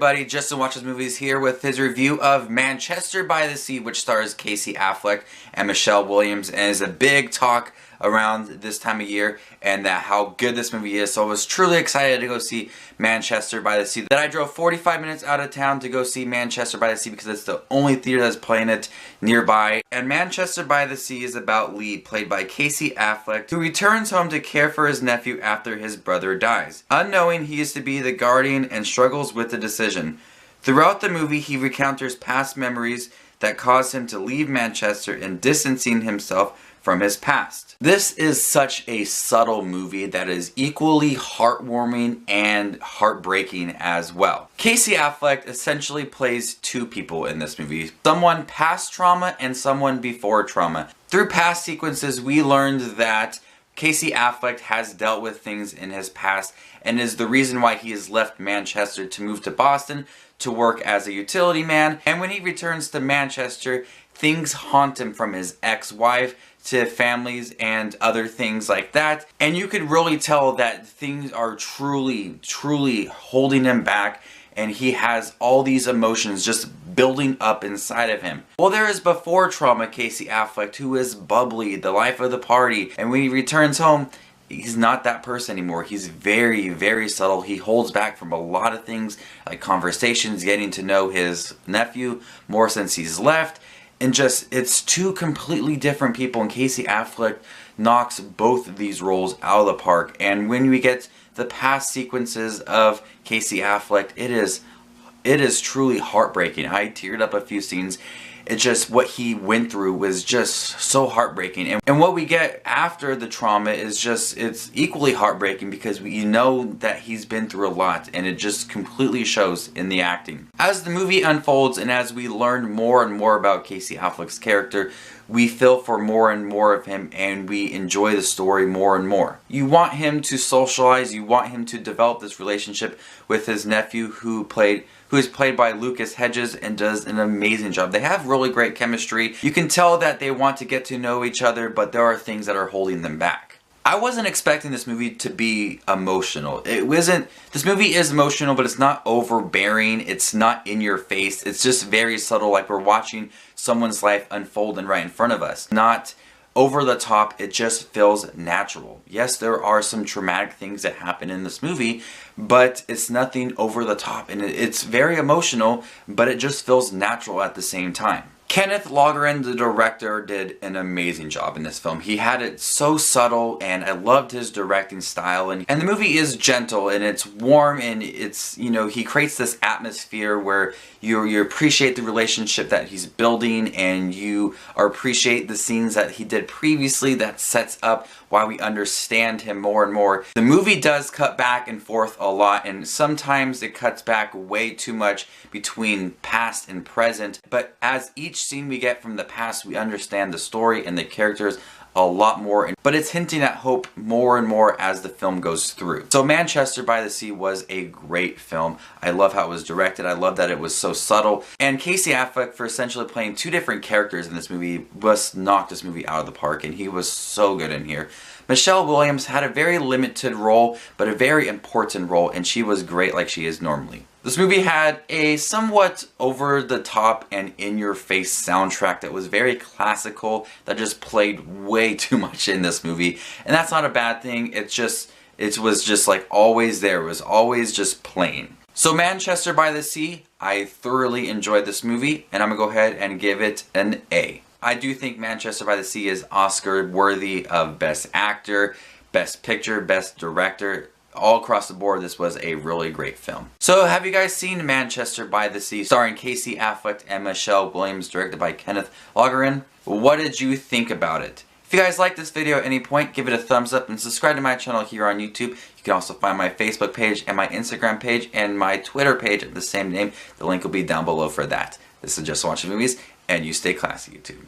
everybody, Justin Watches Movies here with his review of Manchester by the Sea, which stars Casey Affleck and Michelle Williams, and is a big talk around this time of year and that how good this movie is. So I was truly excited to go see Manchester by the Sea. That I drove 45 minutes out of town to go see Manchester by the Sea because it's the only theater that's playing it nearby. And Manchester by the Sea is about Lee, played by Casey Affleck, who returns home to care for his nephew after his brother dies. Unknowing he is to be the guardian and struggles with the decision. Throughout the movie, he recounts past memories that caused him to leave Manchester and distancing himself from his past. This is such a subtle movie that is equally heartwarming and heartbreaking as well. Casey Affleck essentially plays two people in this movie. Someone past trauma and someone before trauma. Through past sequences, we learned that Casey Affleck has dealt with things in his past and is the reason why he has left Manchester to move to Boston to work as a utility man. And when he returns to Manchester, things haunt him, from his ex-wife to families and other things like that. And you could really tell that things are truly holding him back, and he has all these emotions just building up inside of him. Well, there is before trauma Casey Affleck, who is bubbly, the life of the party, and when he returns home, he's not that person anymore. He's very subtle. He holds back from a lot of things, like conversations, getting to know his nephew more since he's left. And just, it's two completely different people, and Casey Affleck knocks both of these roles out of the park. And when we get the past sequences of Casey Affleck, it is truly heartbreaking. I teared up a few scenes. It's just, what he went through was just so heartbreaking. And what we get after the trauma is just, it's equally heartbreaking, because you know that he's been through a lot, and it just completely shows in the acting. As the movie unfolds and as we learn more and more about Casey Affleck's character, we feel for more and more of him, and we enjoy the story more and more. You want him to socialize, you want him to develop this relationship with his nephew, who is played by Lucas Hedges and does an amazing job. They have really great chemistry. You can tell that they want to get to know each other, but there are things that are holding them back. I wasn't expecting this movie to be emotional. This movie is emotional, but it's not overbearing. It's not in your face. It's just very subtle, like we're watching someone's life unfolding right in front of us. Not over the top, it just feels natural. Yes, there are some traumatic things that happen in this movie, but it's nothing over the top, and it's very emotional, but it just feels natural at the same time. Kenneth Lonergan, the director, did an amazing job in this film. He had it so subtle, and I loved his directing style. And the movie is gentle, and it's warm, and it's, you know, he creates this atmosphere where you appreciate the relationship that he's building, and you appreciate the scenes that he did previously that sets up why we understand him more and more. The movie does cut back and forth a lot, and sometimes it cuts back way too much between past and present, but as each scene we get from the past, we understand the story and the characters a lot more, but it's hinting at hope more and more as the film goes through. So Manchester by the Sea was a great film. I love how it was directed. I love that it was so subtle. And Casey Affleck, for essentially playing two different characters in this movie, just knocked this movie out of the park, and he was so good in here. Michelle Williams had a very limited role, but a very important role, and she was great like she is normally. This movie had a somewhat over-the-top and in-your-face soundtrack that was very classical, that just played way too much in this movie. And that's not a bad thing, it was just like always there, it was always just playing. So Manchester by the Sea, I thoroughly enjoyed this movie, and I'm gonna go ahead and give it an A. I do think Manchester by the Sea is Oscar worthy of Best Actor, Best Picture, Best Director. All across the board, this was a really great film. So have you guys seen Manchester by the Sea, starring Casey Affleck and Michelle Williams, directed by Kenneth Lonergan? What did you think about it? If you guys liked this video at any point, give it a thumbs up and subscribe to my channel here on YouTube. You can also find my Facebook page and my Instagram page and my Twitter page of the same name. The link will be down below for that. This is Just Watching Movies, and you stay classy, YouTube.